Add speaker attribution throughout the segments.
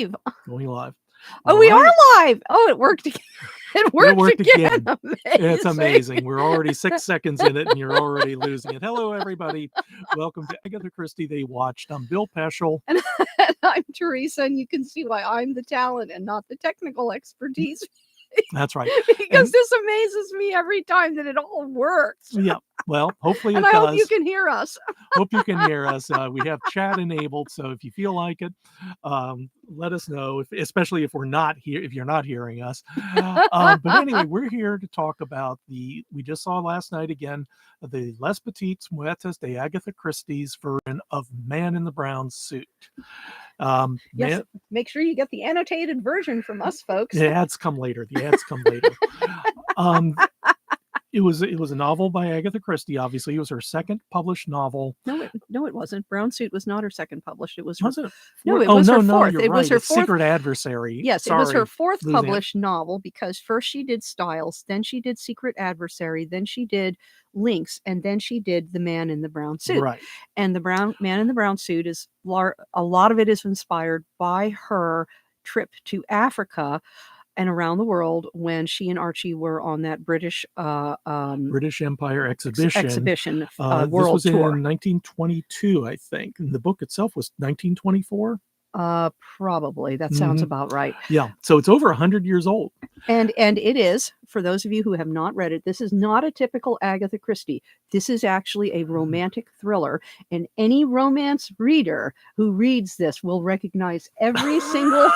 Speaker 1: Going live.
Speaker 2: Oh,
Speaker 1: All
Speaker 2: we
Speaker 1: right.
Speaker 2: are live. Oh, it worked again. It worked again.
Speaker 1: It's amazing. We're already 6 seconds in it and you're already losing it. Hello, everybody. Welcome to Agatha Christie They Watched. I'm Bill Peschel.
Speaker 2: And I'm Teresa, and you can see why I'm the talent and not the technical expertise.
Speaker 1: That's right.
Speaker 2: Because this amazes me every time that it all works.
Speaker 1: Yeah. Well, hopefully
Speaker 2: and
Speaker 1: it
Speaker 2: I
Speaker 1: does.
Speaker 2: hope you can hear us.
Speaker 1: Hope you can hear us. We have chat enabled, so if you feel like it, let us know. Especially if we're not here, if you're not hearing us. But anyway, we're here to talk about we just saw last night again the Les Petits Meurtres de Agatha Christie's version of Man in the Brown Suit.
Speaker 2: Yes, make sure you get the annotated version from us, folks.
Speaker 1: The ads come later. It was a novel by Agatha Christie. Obviously, it was her second published novel.
Speaker 2: No, it wasn't. Brown Suit was not her second published. It was.
Speaker 1: Was it?
Speaker 2: No, it was her fourth.
Speaker 1: No,
Speaker 2: it was her fourth.
Speaker 1: Secret Adversary.
Speaker 2: Yes, it was her fourth published novel, because first she did Styles, then she did Secret Adversary, then she did Lynx, and then she did The Man in the Brown Suit.
Speaker 1: Right.
Speaker 2: And the Man in the Brown Suit is a lot of it is inspired by her trip to Africa and around the world when she and Archie were on that British
Speaker 1: Empire exhibition
Speaker 2: world
Speaker 1: this was
Speaker 2: tour
Speaker 1: in 1922, I think, and the book itself was 1924.
Speaker 2: Probably that sounds about right.
Speaker 1: Yeah, so it's over 100 years old,
Speaker 2: and it is, for those of you who have not read it, this is not a typical Agatha Christie. This is actually a romantic thriller, and any romance reader who reads this will recognize every single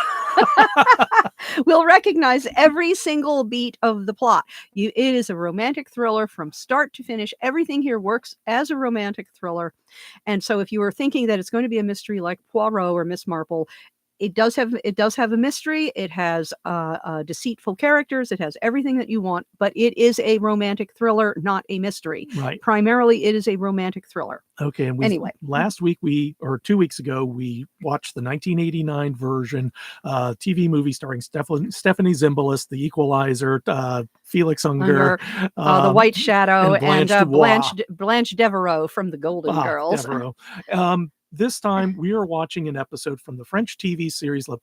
Speaker 2: will recognize every single beat of the plot. It is a romantic thriller from start to finish. Everything here works as a romantic thriller. And so if you were thinking that it's going to be a mystery like Poirot or Miss Marple, it does have a mystery. It has deceitful characters. It has everything that you want, but it is a romantic thriller, not a mystery.
Speaker 1: Right.
Speaker 2: Primarily, it is a romantic thriller.
Speaker 1: Okay. And
Speaker 2: anyway,
Speaker 1: last week 2 weeks ago, we watched the 1989 version TV movie starring Stephanie Zimbalist, The Equalizer, Felix Unger,
Speaker 2: The White Shadow,
Speaker 1: and
Speaker 2: Blanche Devereaux from The Golden Girls.
Speaker 1: This time, we are watching an episode from the French TV series Les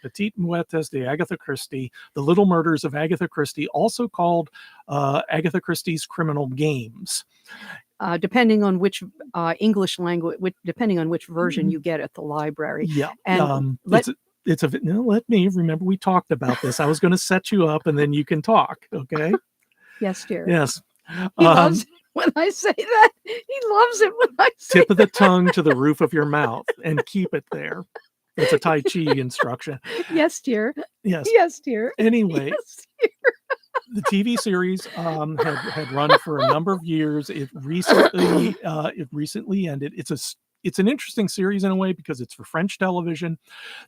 Speaker 1: Petits Meurtres de Agatha Christie, The Little Murders of Agatha Christie, also called Agatha Christie's Criminal Games.
Speaker 2: Depending on which English language, depending on which version you get at the library.
Speaker 1: Yeah.
Speaker 2: And
Speaker 1: let me remember, we talked about this. I was going to set you up and then you can talk. Okay.
Speaker 2: Yes, dear.
Speaker 1: Yes.
Speaker 2: He loves when I say that. He loves it when I say
Speaker 1: tip of the tongue to the roof of your mouth and keep it there. That's a Tai Chi instruction.
Speaker 2: Yes, dear.
Speaker 1: Yes.
Speaker 2: Yes, dear.
Speaker 1: Anyway,
Speaker 2: yes, dear.
Speaker 1: The TV series had run for a number of years. It recently ended. It's an interesting series in a way because it's for French television.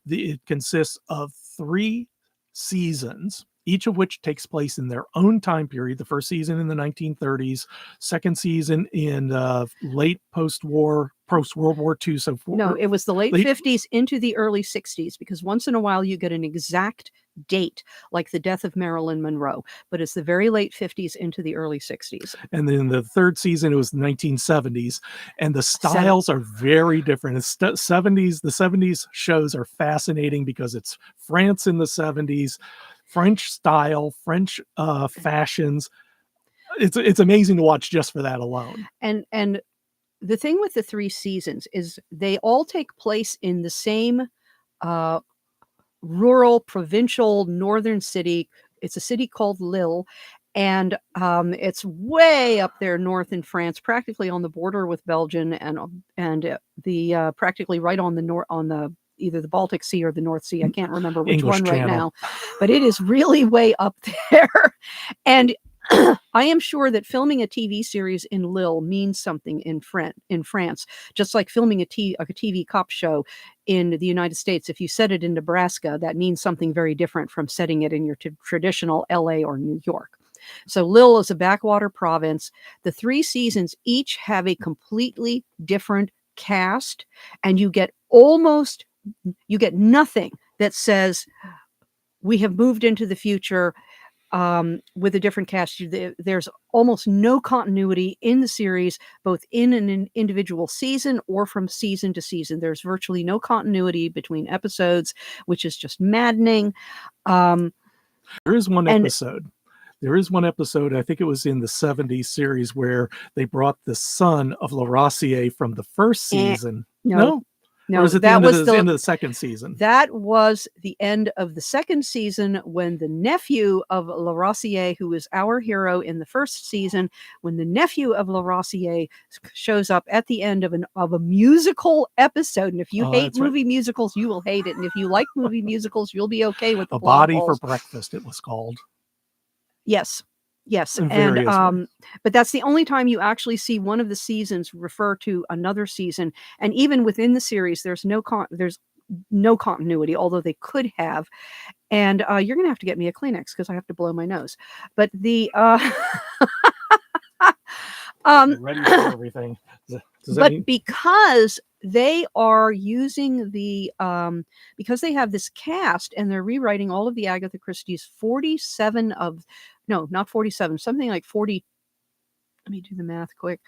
Speaker 1: It consists of 3 seasons, each of which takes place in their own time period. The first season in the 1930s, second season in late post-World War II. So
Speaker 2: no, it was the late 50s into the early 60s, because once in a while you get an exact date, like the death of Marilyn Monroe, but it's the very late 50s into the early 60s.
Speaker 1: And then the third season, it was 1970s, and the styles are very different. It's the 70s shows are fascinating because it's France in the 70s, French style, French fashions. It's amazing to watch just for that alone.
Speaker 2: And the thing with the 3 seasons is they all take place in the same rural, provincial, northern city. It's a city called Lille, and it's way up there north in France, practically on the border with Belgium, and the practically right on the either the Baltic Sea or the North Sea. I can't remember which
Speaker 1: English
Speaker 2: one
Speaker 1: Channel.
Speaker 2: Right now, but it is really way up there. And I am sure that filming a TV series in Lille means something in France, just like filming a TV cop show in the United States. If you set it in Nebraska, that means something very different from setting it in your traditional LA or New York. So Lille is a backwater province. The 3 seasons each have a completely different cast, and you get nothing that says we have moved into the future. with a different cast. There's almost no continuity in the series, both in an individual season or from season to season. There's virtually no continuity between episodes, which is just maddening.
Speaker 1: There is one
Speaker 2: And
Speaker 1: episode. There is one episode, I think it was in the 70s series, where they brought the son of Larossier from the first season.
Speaker 2: no,
Speaker 1: Or is it the
Speaker 2: that
Speaker 1: end of
Speaker 2: was
Speaker 1: the end of the second season?
Speaker 2: That was the end of the second season, when the nephew of Larossier, who is our hero in the first season, when the nephew of Larossier shows up at the end of a musical episode. And if you hate
Speaker 1: That's right.
Speaker 2: movie musicals, you will hate it. And if you like movie musicals, you'll be okay with the
Speaker 1: A
Speaker 2: plot
Speaker 1: Body for
Speaker 2: holes.
Speaker 1: Breakfast, it was called.
Speaker 2: Yes. And
Speaker 1: Variously.
Speaker 2: but that's the only time you actually see one of the seasons refer to another season. And even within the series, there's no continuity, although they could have. And you're gonna have to get me a Kleenex because I have to blow my nose. But the
Speaker 1: Ready for everything.
Speaker 2: Because they are using because they have this cast and they're rewriting all of the Agatha Christie's 47 of, no, not 47, something like 40. Let me do the math quick.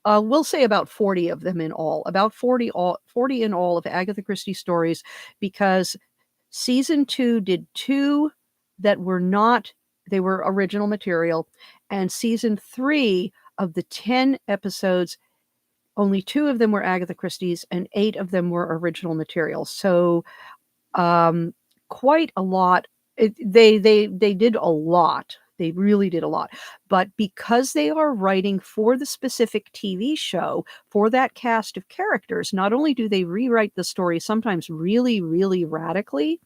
Speaker 2: We'll say about 40 of them in all, about 40 in all of Agatha Christie stories, because season 2 did 2 that were not, they were original material, and season 3 of the 10 episodes, only 2 of them were Agatha Christie's and 8 of them were original material. So quite a lot. They did a lot. They really did a lot. But because they are writing for the specific TV show, for that cast of characters, not only do they rewrite the story sometimes really, really radically,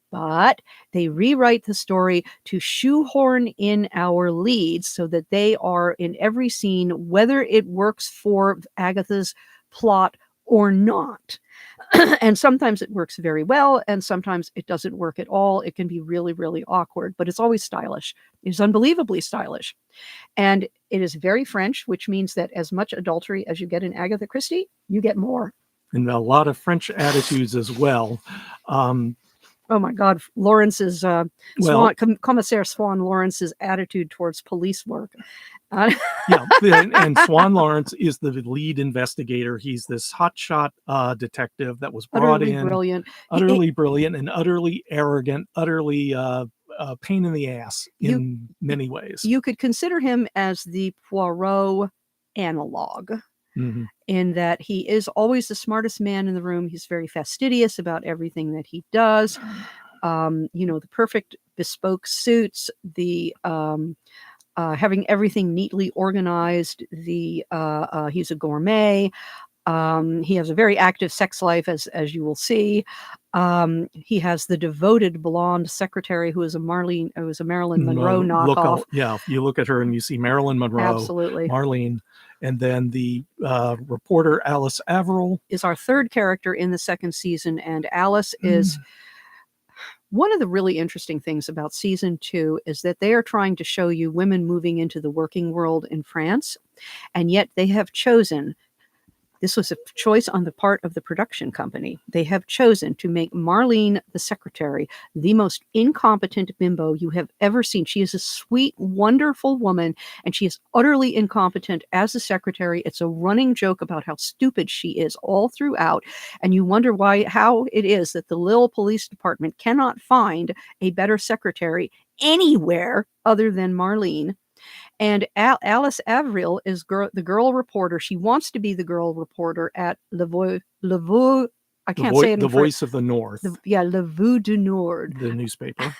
Speaker 2: but they rewrite the story to shoehorn in our leads so that they are in every scene, whether it works for Agatha's plot or not. And sometimes it works very well, and sometimes it doesn't work at all. It can be really, really awkward, but it's always stylish. It's unbelievably stylish. And it is very French, which means that as much adultery as you get in Agatha Christie, you get more.
Speaker 1: And a lot of French attitudes as well.
Speaker 2: Oh my God, Lawrence's Commissaire Swan Lawrence's attitude towards police work.
Speaker 1: Yeah, and Swan Lawrence is the lead investigator. He's this hotshot detective that was brought
Speaker 2: utterly
Speaker 1: in,
Speaker 2: brilliant,
Speaker 1: utterly brilliant, and utterly arrogant, utterly pain in the ass in many ways.
Speaker 2: You could consider him as the Poirot analog.
Speaker 1: Mm-hmm.
Speaker 2: In that he is always the smartest man in the room. He's very fastidious about everything that he does. The perfect bespoke suits, the having everything neatly organized. He's a gourmet. He has a very active sex life, as you will see. He has the devoted blonde secretary who is a Marilyn Monroe knockoff.
Speaker 1: You look at her and you see Marilyn Monroe,
Speaker 2: absolutely,
Speaker 1: Marlene, and then the reporter Alice Averill
Speaker 2: is our third character in the second season, and Alice is. One of the really interesting things about season 2 is that they are trying to show you women moving into the working world in France, and yet they have chosen, this was a choice on the part of the production company, they have chosen to make Marlene, the secretary, the most incompetent bimbo you have ever seen. She is a sweet, wonderful woman, and she is utterly incompetent as a secretary. It's a running joke about how stupid she is all throughout, and you wonder how it is that the Lille Police Department cannot find a better secretary anywhere other than Marlene. And Alice Averill is the girl reporter. She wants to be the girl reporter at Le Voix. I can't say it.
Speaker 1: The Voice of the North.
Speaker 2: Le Voix du Nord.
Speaker 1: The newspaper.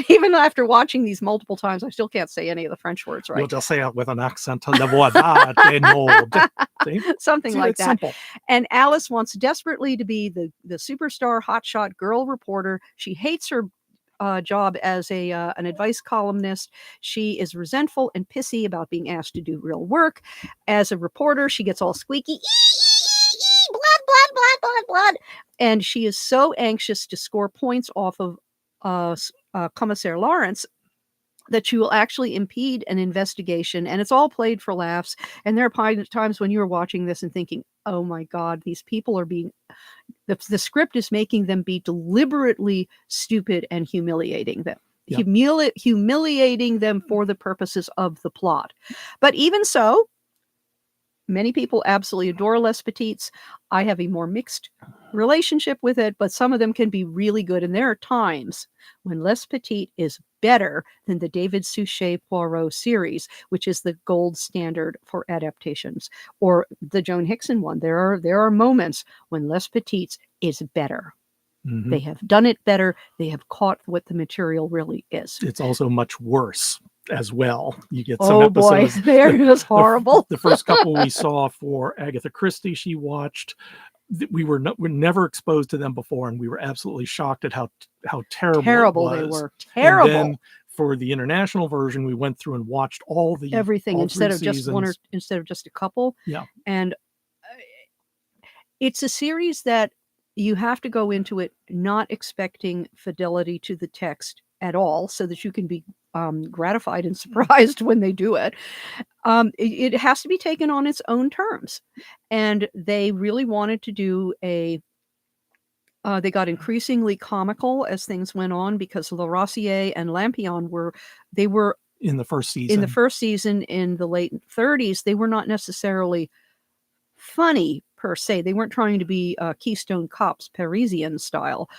Speaker 2: Even after watching these multiple times, I still can't say any of the French words right.
Speaker 1: You'll just say it with an accent. Le Voix du Nord.
Speaker 2: Something like that.
Speaker 1: Simple.
Speaker 2: And Alice wants desperately to be the superstar hotshot girl reporter. She hates her job as an advice columnist. She is resentful and pissy about being asked to do real work. As a reporter, she gets all squeaky. Blood. And she is so anxious to score points off of Commissaire Lawrence that she will actually impede an investigation, and it's all played for laughs. And there are times when you're watching this and thinking, oh my God, these people are being, the script is making them be deliberately stupid and humiliating them.
Speaker 1: Yeah.
Speaker 2: humiliating them for the purposes of the plot. But even so, many people absolutely adore Les Petits. I have a more mixed relationship with it, but some of them can be really good. And there are times when Les Petits is better than the David Suchet Poirot series, which is the gold standard for adaptations, or the Joan Hickson one. There are moments when Les Petits is better.
Speaker 1: Mhm.
Speaker 2: They have done it better. They have caught what the material really is.
Speaker 1: It's also much worse as well. You get some
Speaker 2: Oh boy,
Speaker 1: episodes.
Speaker 2: there it is horrible.
Speaker 1: The first couple we saw for Agatha Christie, she watched. We were never exposed to them before, and we were absolutely shocked at how terrible it
Speaker 2: they
Speaker 1: was.
Speaker 2: were. Terrible.
Speaker 1: And then for the international version, we went through and watched
Speaker 2: everything
Speaker 1: all
Speaker 2: instead
Speaker 1: 3
Speaker 2: of just one, or
Speaker 1: seasons.
Speaker 2: instead of just a couple.
Speaker 1: Yeah.
Speaker 2: And it's a series that you have to go into it not expecting fidelity to the text at all, so that you can be gratified and surprised when they do it. It has to be taken on its own terms. And they really wanted to do they got increasingly comical as things went on, because Le Rossier and Lampion were
Speaker 1: In the first season.
Speaker 2: in the first season in the late 30s. They were not necessarily funny per se. They weren't trying to be Keystone Cops Parisian style.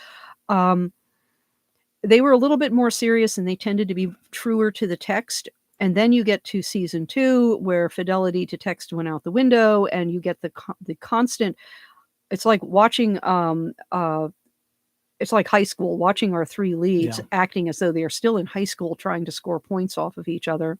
Speaker 2: They were a little bit more serious, and they tended to be truer to the text. And then you get to season 2, where fidelity to text went out the window, and you get the constant. It's like watching. It's like high school, watching our 3 leads acting as though they are still in high school, trying to score points off of each other.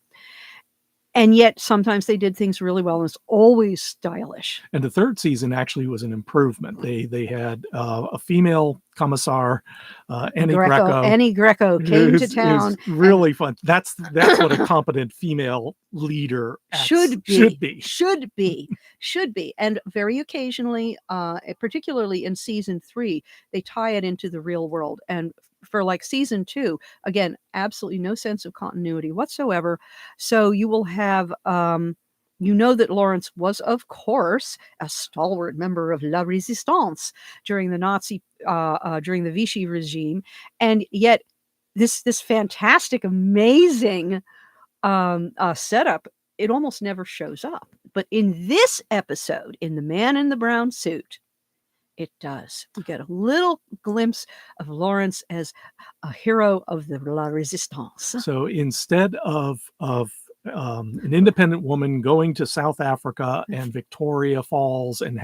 Speaker 2: And yet sometimes they did things really well, and it's always stylish.
Speaker 1: And the third season actually was an improvement. They had a female commissar, Annie Greco.
Speaker 2: Annie Greco came to town.
Speaker 1: It was really fun. That's what a competent female leader should be. And very occasionally, particularly in season 3, they tie it into the real world. And for like season 2, again, absolutely no sense of continuity whatsoever. So you will have, that Lawrence was, of course, a stalwart member of La Resistance during the Vichy regime, and yet this fantastic, amazing setup, it almost never shows up. But in this episode, in The Man in the Brown Suit, it does. We get a little glimpse of Lawrence as a hero of the La Resistance. So instead of an independent woman going to South Africa and Victoria Falls and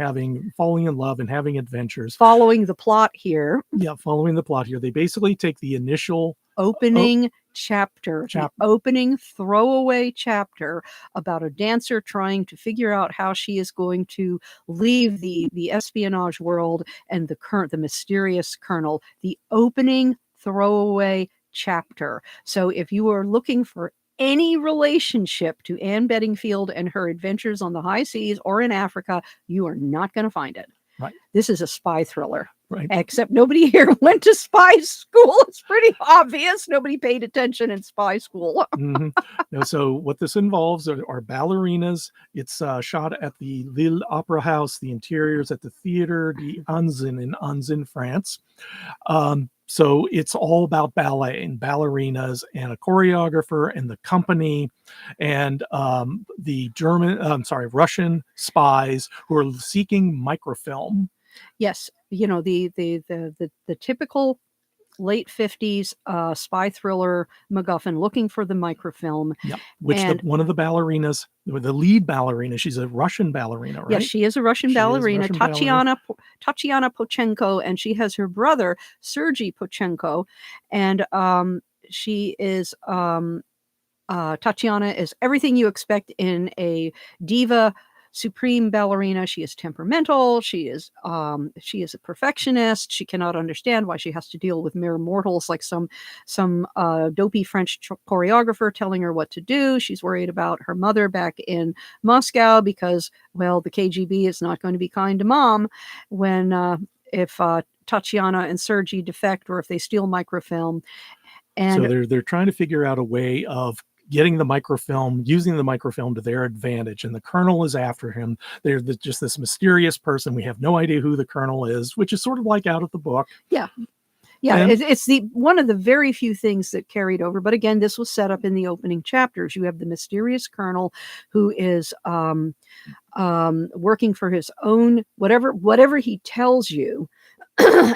Speaker 1: falling in love and having adventures,
Speaker 2: following the plot here,
Speaker 1: they basically take the initial
Speaker 2: opening chapter, the opening throwaway chapter about a dancer trying to figure out how she is going to leave the espionage world and the mysterious colonel. The opening throwaway chapter. So if you are looking for any relationship to Anne Bedingfield and her adventures on the high seas or in Africa, you are not going to find it.
Speaker 1: Right.
Speaker 2: This is a spy thriller.
Speaker 1: Right.
Speaker 2: Except nobody here went to spy school. It's pretty obvious. Nobody paid attention in spy school.
Speaker 1: Mm-hmm. No, so what this involves are ballerinas. It's shot at the Lille Opera House. The interiors at the Theater d'Anzin in Anzin, France. So it's all about ballet and ballerinas and a choreographer and the company and the Russian spies who are seeking microfilm.
Speaker 2: Yes, the typical late 50s spy thriller MacGuffin, looking for the microfilm.
Speaker 1: Yeah, which one of the ballerinas, the lead ballerina, she's a Russian ballerina, right?
Speaker 2: Yes, she is a Russian ballerina, Tatiana Pochenko, and she has her brother, Sergei Pochenko, and she is Tatiana is everything you expect in a diva supreme ballerina. She is temperamental. She is a perfectionist. She cannot understand why she has to deal with mere mortals like some dopey French choreographer telling her what to do. She's worried about her mother back in Moscow because, well, the KGB is not going to be kind to mom if Tatiana and Sergei defect or if they steal microfilm. And
Speaker 1: so they're trying to figure out a way of getting the microfilm, using the microfilm to their advantage. And the colonel is after him. They're just this mysterious person. We have no idea who the colonel is, which is sort of like out of the book.
Speaker 2: Yeah. Yeah,
Speaker 1: And-
Speaker 2: it's the one of the very few things that carried over. But again, this was set up in the opening chapters. You have the mysterious colonel who is working for his own whatever he tells you.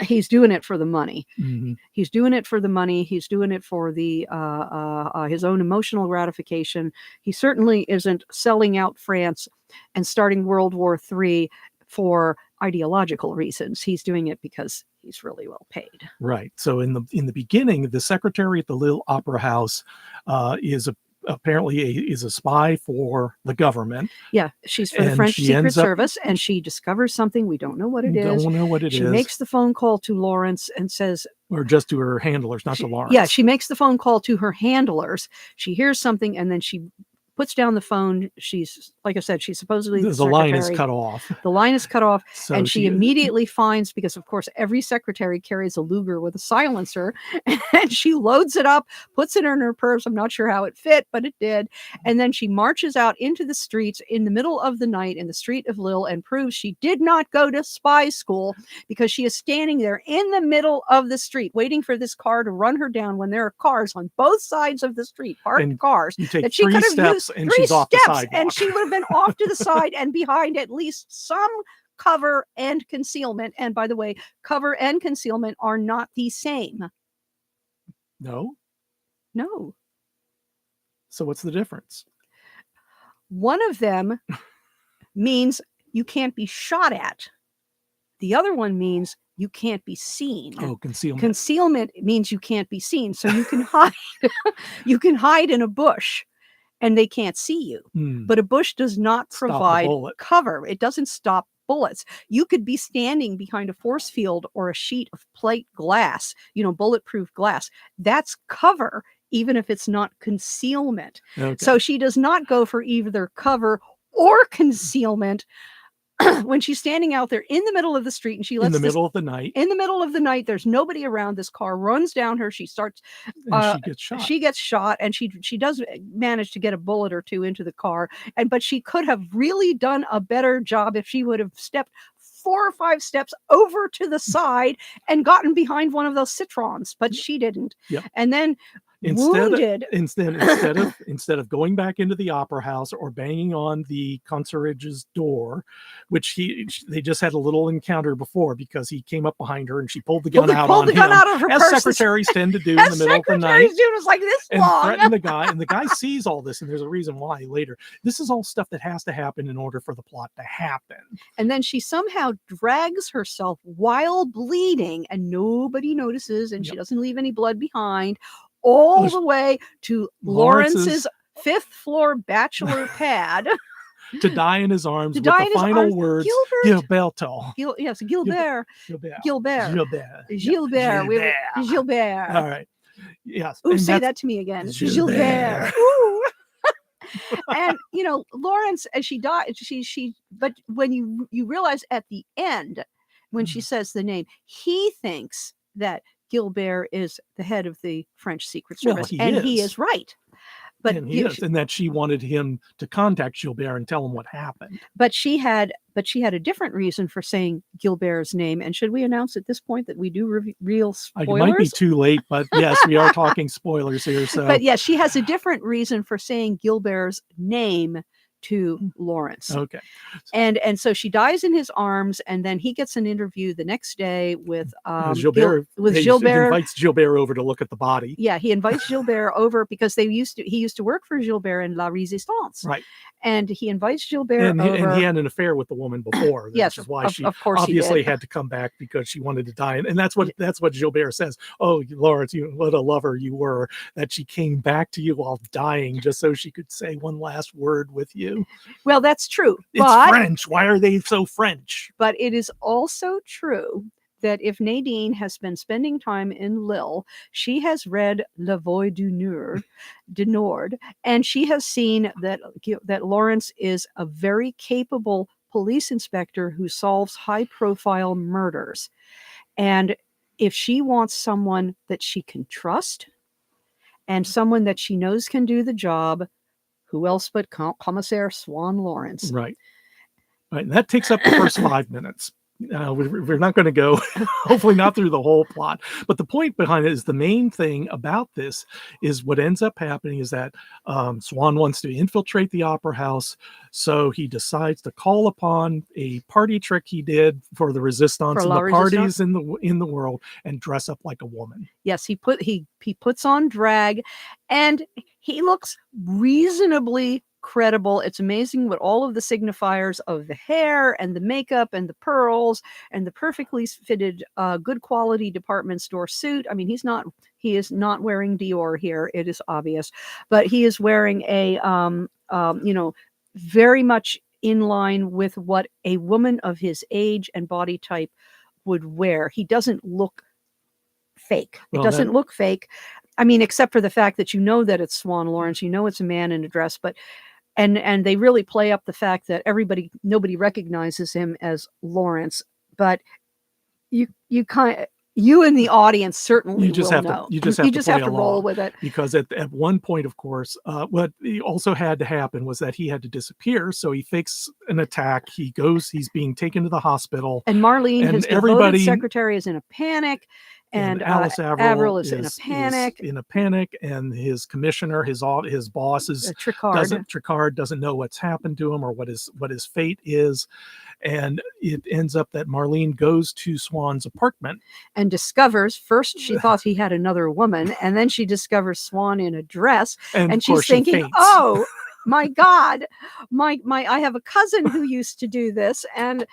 Speaker 2: He's doing it for the money.
Speaker 1: Mhm.
Speaker 2: He's doing it for the money. He's doing it for the his own emotional gratification. He certainly isn't selling out France and starting World War III for ideological reasons. He's doing it because he's really well paid.
Speaker 1: Right. So in the beginning, the secretary at the Lille Opera House apparently is a spy for the government.
Speaker 2: Yeah, she's for the
Speaker 1: And
Speaker 2: French
Speaker 1: she
Speaker 2: Secret
Speaker 1: ends up-
Speaker 2: Service, and she discovers something. We don't know what it is.
Speaker 1: Don't know what it
Speaker 2: She
Speaker 1: is.
Speaker 2: makes the phone call to Lawrence and says,
Speaker 1: Or just to her handlers, not to Lawrence.
Speaker 2: yeah, she makes the phone call to her handlers. She hears something, and then she puts down the phone. She's, like I said, she's supposedly
Speaker 1: the line is cut off.
Speaker 2: The line is cut off,
Speaker 1: So
Speaker 2: and she immediately finds, because of course every secretary carries a Luger with a silencer, and she loads it up, puts it in her purse. I'm not sure how it fit, but it did. And then she marches out into the streets in the middle of the night in the street of Lille and proves she did not go to spy school, because she is standing there in the middle of the street waiting for this car to run her down when there are cars on both sides of the street, parked
Speaker 1: And
Speaker 2: cars.
Speaker 1: You take
Speaker 2: that she
Speaker 1: 3
Speaker 2: could have
Speaker 1: steps
Speaker 2: used
Speaker 1: and
Speaker 2: 3
Speaker 1: she's off the
Speaker 2: steps,
Speaker 1: sidewalk.
Speaker 2: and she would have been off to the side and behind at least some cover and concealment. And by the way, cover and concealment are not the same.
Speaker 1: No.
Speaker 2: No.
Speaker 1: So what's the difference?
Speaker 2: One of them means you can't be shot at. The other one means you can't be seen.
Speaker 1: Oh, concealment.
Speaker 2: Concealment means you can't be seen. So you can hide. You can hide in a bush and they can't see you. But a bush does not
Speaker 1: Stop the
Speaker 2: provide
Speaker 1: bullet.
Speaker 2: cover. It doesn't stop bullets. You could be standing behind a force field or a sheet of plate glass, bulletproof glass. That's cover, even if it's not concealment.
Speaker 1: Okay.
Speaker 2: So she does not go for either cover or concealment when she's standing out there in the middle of the street, and she lets
Speaker 1: in the middle of the night.
Speaker 2: In the middle of the night, there's nobody around. This car runs down her. She starts.
Speaker 1: And she gets shot.
Speaker 2: She gets shot, and she does manage to get a bullet or two into the car. But she could have really done a better job if she would have stepped 4 or 5 steps over to the side and gotten behind one of those Citroens. But she didn't.
Speaker 1: Yep.
Speaker 2: And then
Speaker 1: Instead of going back into the opera house or banging on the concierge's door, which they just had a little encounter before, because he came up behind her and she pulled the gun out on him,
Speaker 2: out of her
Speaker 1: as
Speaker 2: purse.
Speaker 1: secretaries tend to do in the middle of the night,
Speaker 2: It was like this
Speaker 1: and
Speaker 2: long.
Speaker 1: threaten the guy. And the guy sees all this, and there's a reason why later. This is all stuff that has to happen in order for the plot to happen.
Speaker 2: And then she somehow drags herself while bleeding, and nobody notices, and she doesn't leave any blood behind, all the way to Lawrence's 5th floor bachelor pad
Speaker 1: to die in his arms with
Speaker 2: die
Speaker 1: the
Speaker 2: in his
Speaker 1: final
Speaker 2: arms.
Speaker 1: words,
Speaker 2: Gilbert.
Speaker 1: Gilberto.
Speaker 2: Yes, Gilbert.
Speaker 1: Gilbert.
Speaker 2: Gilbert.
Speaker 1: All right. Yes.
Speaker 2: Ooh,
Speaker 1: And
Speaker 2: say
Speaker 1: that's-
Speaker 2: that to me again.
Speaker 1: Gilbert.
Speaker 2: Gilbert. Ooh. And Lawrence, as she died, but when you realize at the end, when she says the name, he thinks that Gilbert is the head of the French Secret Service, he is right. But
Speaker 1: and that she wanted him to contact Gilbert and tell him what happened.
Speaker 2: But she had a different reason for saying Gilbert's name. And should we announce at this point that we do real spoilers?
Speaker 1: It might be too late, but yes, we are talking spoilers here. So,
Speaker 2: but yes, she has a different reason for saying Gilbert's name to Lawrence.
Speaker 1: Okay.
Speaker 2: And so she dies in his arms, and then he gets an interview the next day with
Speaker 1: Gilbert.
Speaker 2: Gilbert.
Speaker 1: Invites Gilbert over to look at the body.
Speaker 2: Yeah, he invites Gilbert over because he used to work for Gilbert in La Resistance.
Speaker 1: Right.
Speaker 2: And he invites Gilbert over.
Speaker 1: And he had an affair with the woman before.
Speaker 2: Yes,
Speaker 1: which is why she
Speaker 2: of course
Speaker 1: obviously had to come back, because she wanted to die. And that's what Gilbert says. Oh, Lawrence, what a lover you were, that she came back to you while dying just so she could say one last word with you.
Speaker 2: Well, that's true.
Speaker 1: It's French. Why are they so French?
Speaker 2: But it is also true that if Nadine has been spending time in Lille, she has read La Voix du Nord, and she has seen that Lawrence is a very capable police inspector who solves high-profile murders. And if she wants someone that she can trust and someone that she knows can do the job, who else but Commissaire Swan Lawrence?
Speaker 1: Right. And that takes up the first 5 minutes. we're not going to go, hopefully not through the whole plot. But the point behind it is the main thing about this is what ends up happening is that Swann wants to infiltrate the opera house. So he decides to call upon a party trick he did for the resistance and the parties in the world and dress up like a woman.
Speaker 2: Yes, he puts on drag and he looks reasonably credible. It's amazing what all of the signifiers of the hair and the makeup and the pearls and the perfectly fitted good quality department store suit. I mean, he is not wearing Dior here, it is obvious, but he is wearing a very much in line with what a woman of his age and body type would wear. He doesn't look fake. It doesn't look fake. I mean, except for the fact that that it's Swann Lawrence, it's a man in a dress, but and they really play up the fact that nobody recognizes him as Lawrence, but you in the audience certainly
Speaker 1: you just
Speaker 2: will
Speaker 1: have
Speaker 2: know.
Speaker 1: To, you just have to roll with it, because at one point, of course, what also had to happen was that he had to disappear. So he fakes an attack. He's being taken to the hospital,
Speaker 2: and Marlene, his devoted secretary, is in a panic. And
Speaker 1: Alice
Speaker 2: Avril is in a panic.
Speaker 1: And his commissioner, his boss is Tricard doesn't know what's happened to him or what his fate is. And it ends up that Marlene goes to Swann's apartment
Speaker 2: and discovers, first she thought he had another woman, and then she discovers Swann in a dress, and she's thinking, oh my God, I have a cousin who used to do this. And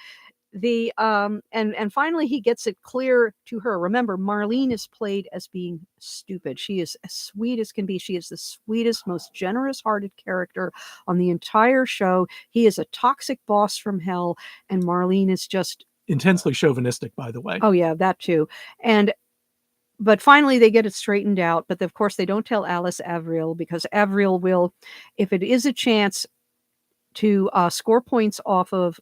Speaker 2: and finally he gets it clear to her. Remember, Marlene is played as being stupid. She is as sweet as can be. She is the sweetest, most generous hearted character on the entire show. He is a toxic boss from hell, and Marlene is just
Speaker 1: intensely chauvinistic, by the way.
Speaker 2: Oh yeah, that too. But finally they get it straightened out, but of course they don't tell Alice Avril, because Avril will, if it is a chance to score points off of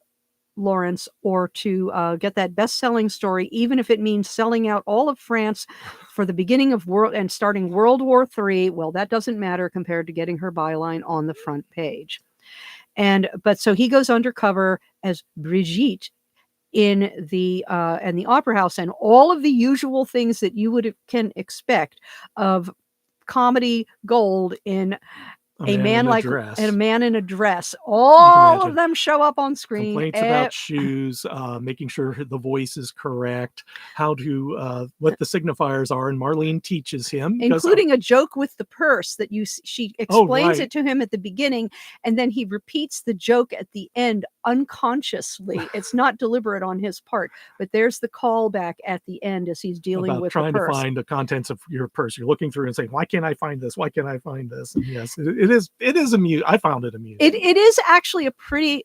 Speaker 2: Lawrence, or to get that best-selling story, even if it means selling out all of France for the beginning of starting World War III, well, that doesn't matter compared to getting her byline on the front page. But so he goes undercover as Brigitte in the opera house, and all of the usual things that you can expect of comedy gold in a man in a dress. All of them show up on screen.
Speaker 1: Complaints about shoes, making sure the voice is correct, how to what the signifiers are, and Marlene teaches him,
Speaker 2: including a joke with the purse that she explains it to him at the beginning, and then he repeats the joke at the end unconsciously. It's not deliberate on his part, but there's the callback at the end as he's dealing with
Speaker 1: trying
Speaker 2: the purse.
Speaker 1: To find the contents of your purse. You're looking through and saying, "Why can't I find this? Why can't I find this?" And yes, it is amusing. I found it amusing.
Speaker 2: It is actually a pretty.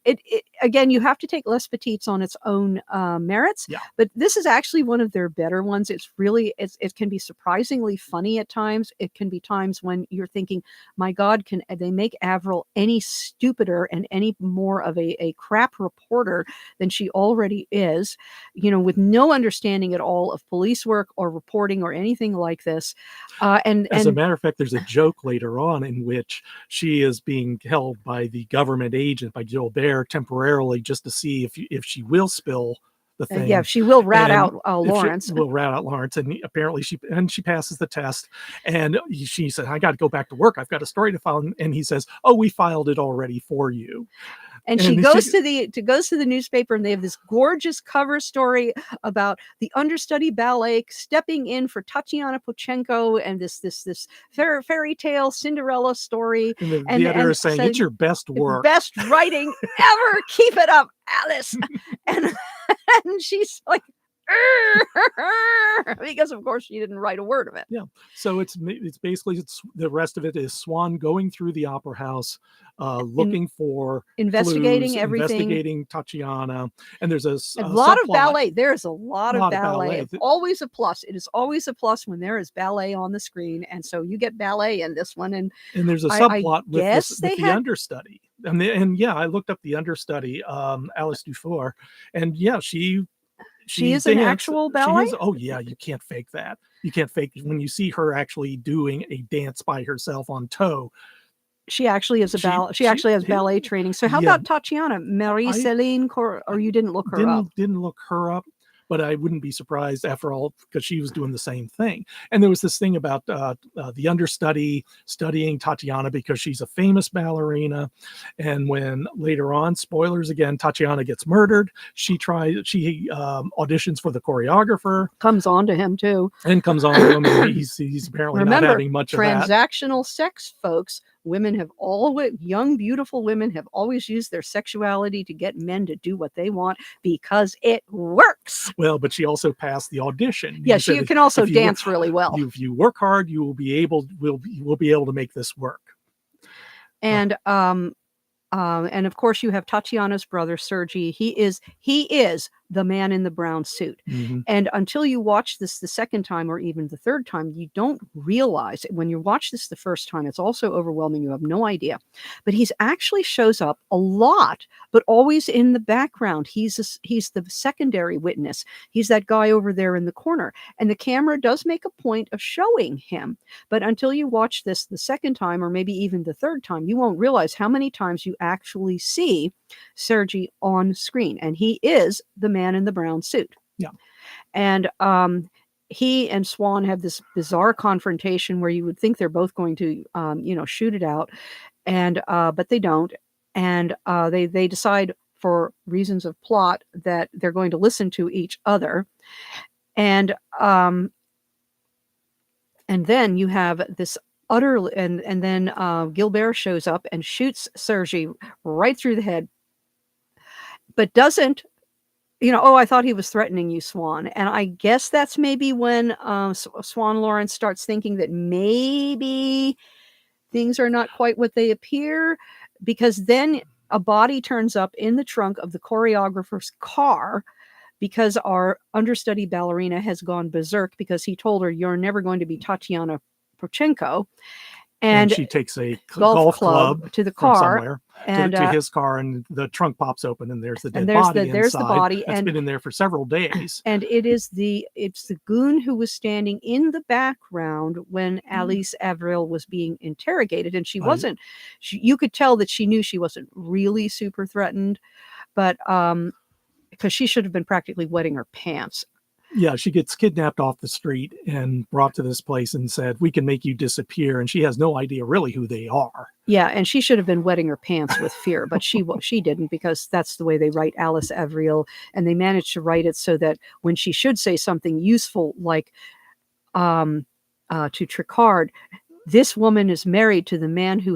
Speaker 2: Again, you have to take Les Petits on its own merits.
Speaker 1: Yeah.
Speaker 2: But this is actually one of their better ones. It's really it can be surprisingly funny at times. It can be times when you're thinking, "My God, can they make Avril any stupider and any more of a crap reporter than she already is?" With no understanding at all of police work or reporting or anything like this.
Speaker 1: As a matter of fact, there's a joke later on in which she is being held by the government agent, by Gilbert, temporarily, just to see if she will spill the thing.
Speaker 2: Yeah, she will rat out Lawrence.
Speaker 1: She will rat out Lawrence, and apparently she passes the test. And she said, "I got to go back to work. I've got a story to file." And he says, "Oh, we filed it already for you."
Speaker 2: And she goes to the newspaper, and they have this gorgeous cover story about the understudy ballet stepping in for Tatiana Pochenko, and this fairy tale Cinderella story.
Speaker 1: And the editor is saying, "It's your best work,
Speaker 2: best writing ever. Keep it up, Alice." and she's like, because of course she didn't write a word of it.
Speaker 1: Yeah. So it's basically the rest of it is Swann going through the opera house, looking for
Speaker 2: investigating
Speaker 1: clues,
Speaker 2: everything,
Speaker 1: investigating Tatiana, and there's a
Speaker 2: lot of ballet. There's a lot of ballet. It's always a plus. It is always a plus when there is ballet on the screen, and so you get ballet in this one. And
Speaker 1: there's a subplot with the understudy. And yeah, I looked up the understudy, Alice Dufour, and yeah, she
Speaker 2: is an actual ballet.
Speaker 1: Oh yeah, you can't fake that. You can't fake when you see her actually doing a dance by herself on toe.
Speaker 2: She actually is she actually has ballet training. So how
Speaker 1: Yeah.
Speaker 2: about Tatiana, Marie-Céline, or you didn't look her up?
Speaker 1: Didn't look her up, but I wouldn't be surprised after all, because she was doing the same thing. And there was this thing about the understudy studying Tatiana because she's a famous ballerina. And when later on, spoilers again, Tatiana gets murdered, she auditions for the choreographer.
Speaker 2: Comes on to him too.
Speaker 1: And comes on to him, and he's apparently not having much of that.
Speaker 2: Transactional sex, folks. Women have always, young, beautiful women have always used their sexuality to get men to do what they want because it works.
Speaker 1: Well, but she also passed the audition.
Speaker 2: Yeah, she can also dance really well.
Speaker 1: If you work hard, you will be able to make this work.
Speaker 2: And of course, you have Tatiana's brother, Sergei. He is the man in the brown suit.
Speaker 1: Mm-hmm.
Speaker 2: And until you watch this the second time or even the third time, you don't realize when you watch this the first time, it's also overwhelming. You have no idea. But he's actually shows up a lot, but always in the background. He's the secondary witness. He's that guy over there in the corner. And the camera does make a point of showing him. But until you watch this the second time or maybe even the third time, you won't realize how many times you actually see Sergei on screen. And he is the man in the brown suit.
Speaker 1: Yeah.
Speaker 2: And he and Swan have this bizarre confrontation where you would think they're both going to shoot it out, and but they don't. And they decide, for reasons of plot, that they're going to listen to each other. And then you have this and then Gilbert shows up and shoots Sergei right through the head, but doesn't, I thought he was threatening you, Swan. And I guess that's maybe when Swan Lawrence starts thinking that maybe things are not quite what they appear, because then a body turns up in the trunk of the choreographer's car because our understudy ballerina has gone berserk because he told her, "You're never going to be Tatiana Prochenko." And
Speaker 1: she takes a
Speaker 2: golf club to the car,
Speaker 1: somewhere, and to his car, and the trunk pops open, and there's the dead body inside.
Speaker 2: There's the body,
Speaker 1: that's been in there for several days.
Speaker 2: And it's the goon who was standing in the background when Alice Avril was being interrogated, and she wasn't. You could tell that she knew she wasn't really super threatened, but because she should have been practically wetting her pants.
Speaker 1: Yeah, she gets kidnapped off the street and brought to this place and said, "We can make you disappear." And she has no idea really who they are.
Speaker 2: Yeah, and she should have been wetting her pants with fear, but she didn't, because that's the way they write Alice Avril. And they managed to write it so that when she should say something useful, like to Tricard, this woman is married to the man who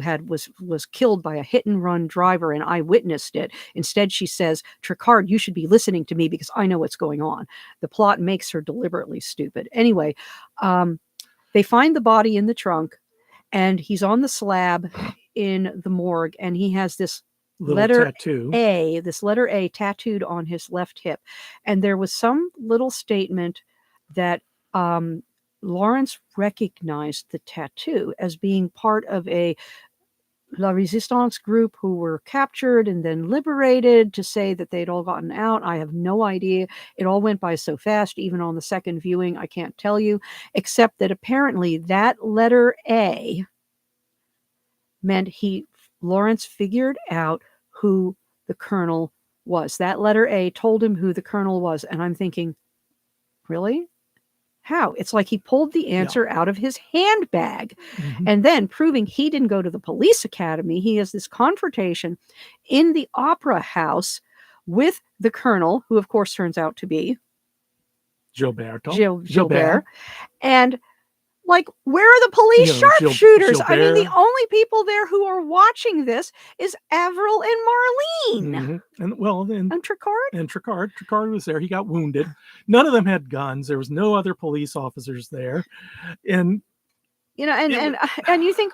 Speaker 2: was killed by a hit and run driver, and I witnessed it. Instead, she says, "Tricard, you should be listening to me because I know what's going on." The plot makes her deliberately stupid. Anyway, they find the body in the trunk, and he's on the slab in the morgue, and he has this letter A tattooed on his left hip. And there was some little statement that Lawrence recognized the tattoo as being part of a La Resistance group who were captured and then liberated, to say that they'd all gotten out. I have no idea. It all went by so fast, even on the second viewing, I can't tell you, except that apparently that letter A meant Lawrence figured out who the colonel was. That letter A told him who the colonel was. And I'm thinking, really? How? It's like he pulled the answer out of his handbag.
Speaker 1: Mm-hmm.
Speaker 2: And then, proving he didn't go to the police academy, he has this confrontation in the opera house with the colonel, who of course turns out to be Gilbert. And like, where are the police sharpshooters? I mean, the only people there who are watching this is Avril and Marlene.
Speaker 1: Mm-hmm. And
Speaker 2: Tricard?
Speaker 1: And Tricard was there. He got wounded. None of them had guns. There was no other police officers there. And
Speaker 2: and you think,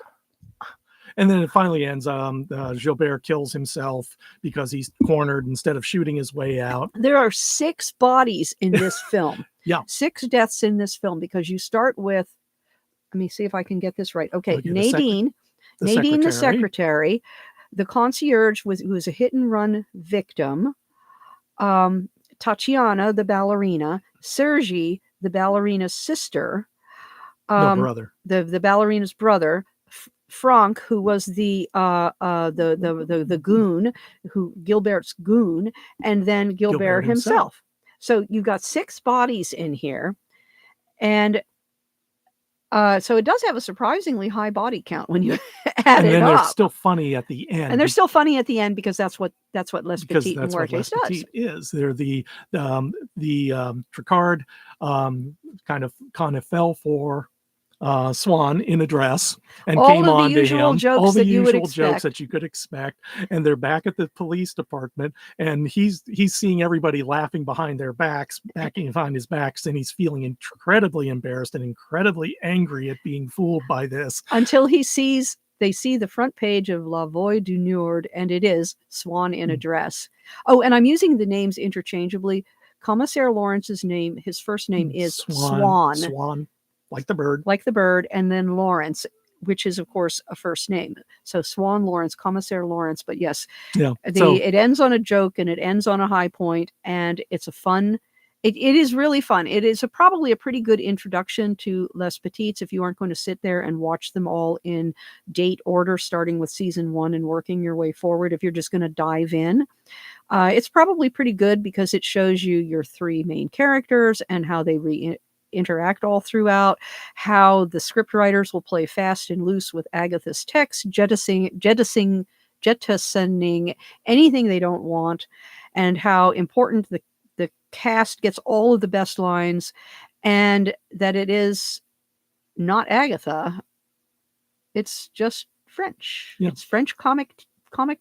Speaker 1: and then it finally ends. Gilbert kills himself because he's cornered instead of shooting his way out.
Speaker 2: There are 6 bodies in this film.
Speaker 1: Yeah.
Speaker 2: 6 deaths in this film, because you start with, let me see if I can get this right. Okay, Nadine the secretary, the concierge who was a hit and run victim, Tatiana, the ballerina, Sergei, the ballerina's sister,
Speaker 1: brother,
Speaker 2: the ballerina's brother, Franck, who was the goon, Gilbert's goon, and then Gilbert himself. So you've got 6 bodies in here, and so it does have a surprisingly high body count when you add it up.
Speaker 1: And then they're still funny at the end.
Speaker 2: And they're still funny at the end because that's what Les Petits
Speaker 1: that's
Speaker 2: Meurtres
Speaker 1: what Les
Speaker 2: does.
Speaker 1: Petits is. They're the Tricard kind of fell for Swan in a dress and
Speaker 2: all
Speaker 1: came
Speaker 2: of
Speaker 1: on
Speaker 2: the usual
Speaker 1: to him.
Speaker 2: Jokes
Speaker 1: all the
Speaker 2: that you would
Speaker 1: usual jokes
Speaker 2: expect.
Speaker 1: that you could expect, and they're back at the police department, and he's seeing everybody laughing behind their backs, backing behind his backs, and he's feeling incredibly embarrassed and incredibly angry at being fooled by this.
Speaker 2: Until they see the front page of La Voix du Nord, and it is Swan in a dress. Oh, and I'm using the names interchangeably. Commissaire Lawrence's name, his first name is Swan.
Speaker 1: Swan, like the bird.
Speaker 2: Like the bird, and then Lawrence, which is, of course, a first name. So Swan Lawrence, Commissaire Lawrence. But yes, it ends on a joke and it ends on a high point, and it's a fun. It is really fun. It is probably a pretty good introduction to Les Petits if you aren't going to sit there and watch them all in date order, starting with season 1 and working your way forward. If you're just going to dive in, it's probably pretty good because it shows you your 3 main characters and how they interact all throughout, how the script writers will play fast and loose with Agatha's text, jettisoning anything they don't want, and how important the cast gets all of the best lines, and that it is not Agatha, it's just French.
Speaker 1: Yeah.
Speaker 2: It's French comic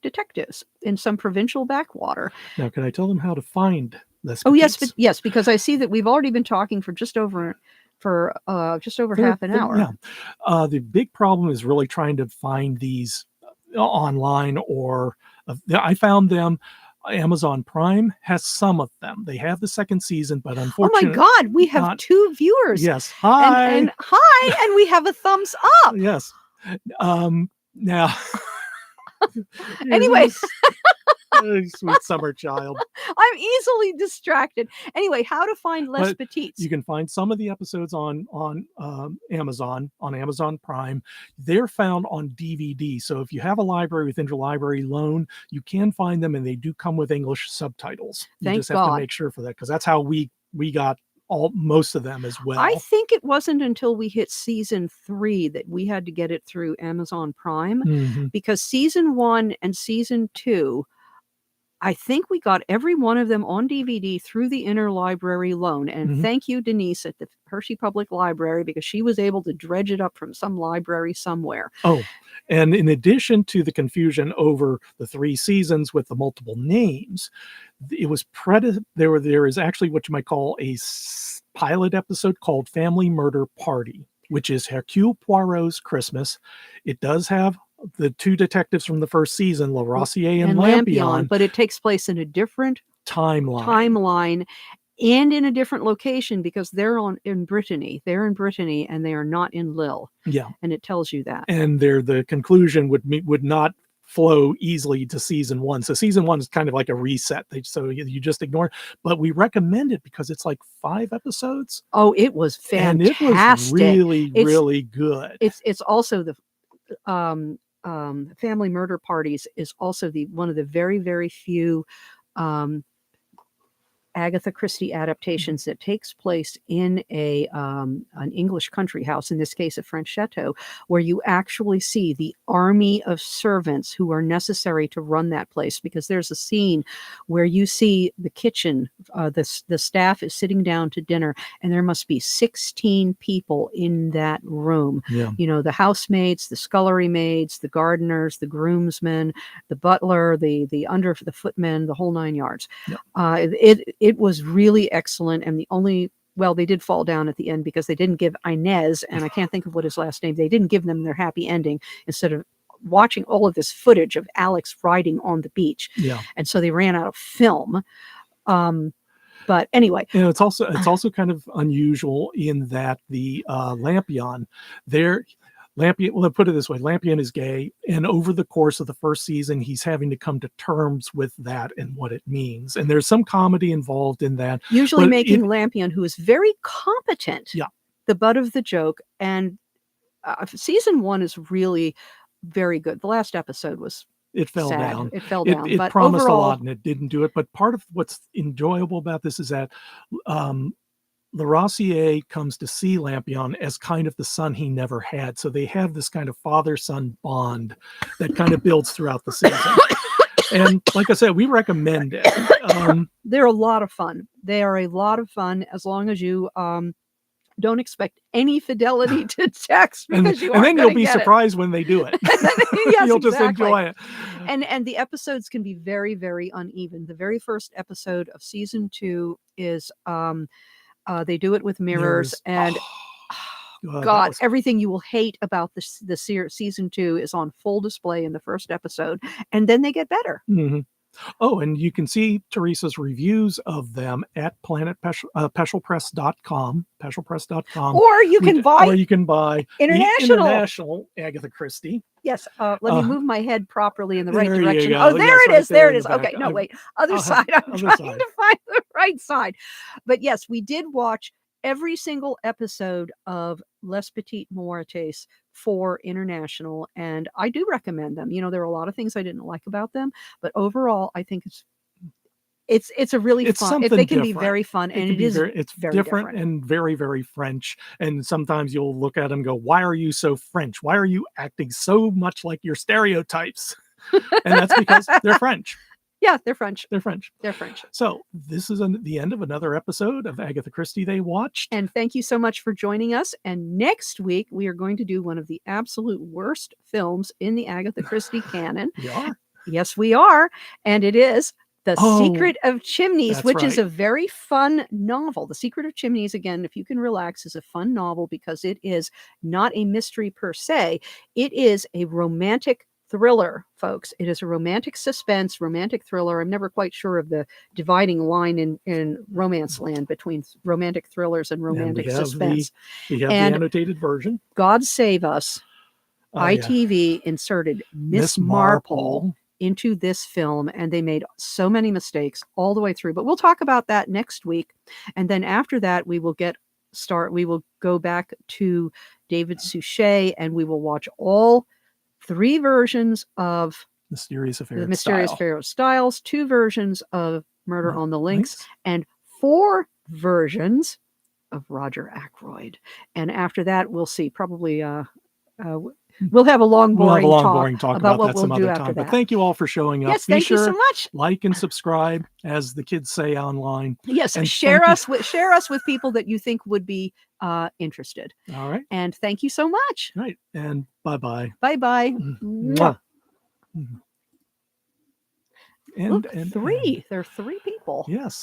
Speaker 2: detectives in some provincial backwater.
Speaker 1: Now, can I tell them how to find Les Petits?
Speaker 2: Oh yes, because I see that we've already been talking for just over half an hour.
Speaker 1: Yeah. The big problem is really trying to find these online, or I found them. Amazon Prime has some of them. They have the 2nd season, but unfortunately,
Speaker 2: oh my God, we have 2 viewers.
Speaker 1: Yes, hi,
Speaker 2: and hi, and we have a thumbs up.
Speaker 1: Yes. Now,
Speaker 2: anyway.
Speaker 1: Sweet summer child.
Speaker 2: I'm easily distracted. Anyway, how to find Les Petits?
Speaker 1: You can find some of the episodes on Amazon Prime. They're found on DVD. So if you have a library with interlibrary loan, you can find them, and they do come with English subtitles. You just have to make sure for that, because that's how we got most of them as well.
Speaker 2: I think it wasn't until we hit season 3 that we had to get it through Amazon Prime, because season 1 and season 2, I think we got every one of them on DVD through the interlibrary loan. And thank you, Denise, at the Hershey Public Library, because she was able to dredge it up from some library somewhere.
Speaker 1: Oh, and in addition to the confusion over the 3 seasons with the multiple names, it was there is actually what you might call a pilot episode called Family Murder Party, which is Hercule Poirot's Christmas. It does have the 2 detectives from the first season, Lavoisier and Lampion,
Speaker 2: but it takes place in a different timeline and in a different location, because they're in Brittany. They're in Brittany, and they are not in Lille.
Speaker 1: Yeah,
Speaker 2: and it tells you that.
Speaker 1: And the conclusion would not flow easily to season 1. So season 1 is kind of like a reset. So you just ignore it. But we recommend it because it's like 5 episodes.
Speaker 2: Oh, it was fantastic.
Speaker 1: And it was really good.
Speaker 2: It's also the Family Murder Parties is also one of the very, very few Agatha Christie adaptations that takes place in an English country house, in this case a French chateau, where you actually see the army of servants who are necessary to run that place. Because there's a scene where you see the kitchen, the staff is sitting down to dinner, and there must be 16 people in that room.
Speaker 1: Yeah.
Speaker 2: You know, the housemaids, the scullery maids, the gardeners, the groomsmen, the butler, the footmen, the whole 9 yards. Yeah. It was really excellent, and they did fall down at the end because they didn't give Inez, and I can't think of what his last name, they didn't give them their happy ending, instead of watching all of this footage of Alex riding on the beach. Yeah. And so they ran out of film. But anyway,
Speaker 1: it's also kind of unusual in that the Lampion, well, put it this way, Lampion is gay, and over the course of the first season, he's having to come to terms with that and what it means. And there's some comedy involved in that.
Speaker 2: Usually making Lampion, who is very competent, the butt of the joke. And season 1 is really very good. The last episode was
Speaker 1: It fell
Speaker 2: sad.
Speaker 1: down.
Speaker 2: It fell
Speaker 1: It,
Speaker 2: down.
Speaker 1: it
Speaker 2: But
Speaker 1: promised
Speaker 2: overall,
Speaker 1: a lot and it didn't do it. But part of what's enjoyable about this is that Larossier comes to see Lampion as kind of the son he never had. So they have this kind of father-son bond that kind of builds throughout the season. And like I said, we recommend it.
Speaker 2: they're a lot of fun. They are a lot of fun as long as you don't expect any fidelity to text, because
Speaker 1: and then you'll be surprised when they do it.
Speaker 2: Yes,
Speaker 1: you'll just
Speaker 2: exactly.
Speaker 1: enjoy it.
Speaker 2: And the episodes can be very, very uneven. The very first episode of season 2 is they do it with mirrors, and God, everything you will hate about the season 2 is on full display in the first episode, and then they get better.
Speaker 1: Mm-hmm. Oh, and you can see Teresa's reviews of them at PeschelPress.com, PeschelPress.com.
Speaker 2: Or you can buy
Speaker 1: international Agatha Christie.
Speaker 2: Yes, let me move my head properly in the right
Speaker 1: there
Speaker 2: direction.
Speaker 1: you go.
Speaker 2: Oh, there
Speaker 1: Yes,
Speaker 2: it
Speaker 1: right
Speaker 2: is. There it is.
Speaker 1: the back.
Speaker 2: Okay, no, wait. Other side. I'm
Speaker 1: other
Speaker 2: trying
Speaker 1: side.
Speaker 2: to find the right side. But yes, we did watch every single episode of Les Petits Meurtres for international, and I do recommend them. You know, there are a lot of things I didn't like about them, but overall, I think it's a really fun. They can be very fun, and it's very
Speaker 1: different and very, very French. And sometimes you'll look at them and go, "Why are you so French? Why are you acting so much like your stereotypes?" And that's because they're French.
Speaker 2: Yeah, they're French.
Speaker 1: They're French.
Speaker 2: They're French.
Speaker 1: So this is the end of another episode of Agatha Christie They Watched.
Speaker 2: And thank you so much for joining us. And next week, we are going to do one of the absolute worst films in the Agatha Christie canon.
Speaker 1: We are?
Speaker 2: Yes, we are. And it is The Secret of Chimneys, which is a very fun novel. The Secret of Chimneys, again, if you can relax, is a fun novel because it is not a mystery per se. It is a romantic thriller, folks. It is a romantic suspense, romantic thriller. I'm never quite sure of the dividing line in romance land between romantic thrillers and romantic suspense.
Speaker 1: We have the annotated version.
Speaker 2: God save us. ITV inserted Miss Marple into this film, and they made so many mistakes all the way through. But we'll talk about that next week. And then after that, we will go back to David Suchet, and we will watch all 3 versions of
Speaker 1: Mysterious Affair
Speaker 2: The Mysterious Affair of Styles, 2 versions of Murder on the Links, and 4 versions of Roger Ackroyd. And after that, we'll see. Probably we'll have a long, boring talk about what we'll do after that.
Speaker 1: But thank you all for showing up.
Speaker 2: Yes, thank you so much.
Speaker 1: Like and subscribe, as the kids say online.
Speaker 2: Yes, and share us with people that you think would be interested.
Speaker 1: All right.
Speaker 2: And thank you so much.
Speaker 1: All right. And bye-bye.
Speaker 2: Bye-bye.
Speaker 1: Mwah.
Speaker 2: Look, 3. There are 3 people.
Speaker 1: Yes.